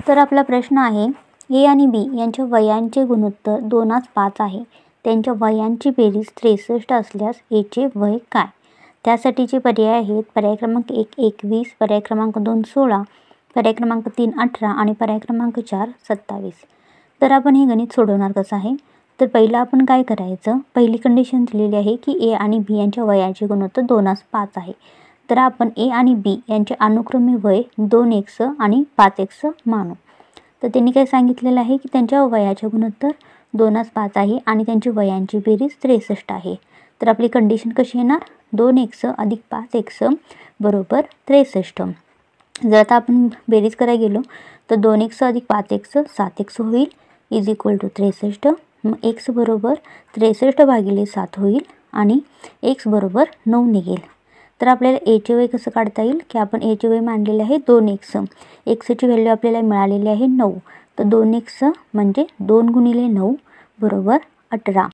तर आपला प्रश्न आहे ए आणि बी यांच्या वयांचे गुणोत्तर 2:5 आहे. त्यांच्या वयांची बेरीज 63 असल्यास एचे वय काय? त्यासाठीचे पर्याय आहेत पर्याय क्रमांक 1 21, पर्याय क्रमांक 2 16, पर्याय क्रमांक 3 18 आणि पर्याय क्रमांक 4 27. तर आपण हे गणित सोडवणार कसं आहे? तर पहिलं आपण काय करायचं, पहिली कंडिशन दिलेली आहे की ए आणि बी यांच्या वयाचे गुणोत्तर 2:5 आहे. तर आपण ए आणि बी यांचे अनुक्रमे वय 2x आणि 5x मानू. तर त्यांनी काय सांगितलेलं आहे की त्यांच्या वयाचे गुणोत्तर 2:5 आहे आणि त्यांची वयांची बेरीज 63 आहे. तर आपली कंडिशन कशी येणार, 2x अधिक 5x बरोबर 63. जर आता आपण बेरीज करायला गेलो तर 2x अधिक 5x 7x होईल इज इक्वल टू 63. मग x बरोबर 63 भागिले 7 होईल आणि x बरोबर 9 निघेल. तर आपल्याला एचे वय कसं काढता येईल की आपण एचे वय मांडलेले आहे 2x. एक्सची व्हॅल्यू आपल्याला मिळालेली आहे 9. तर 2x म्हणजे 2 गुणिले 9 बरोबर 18.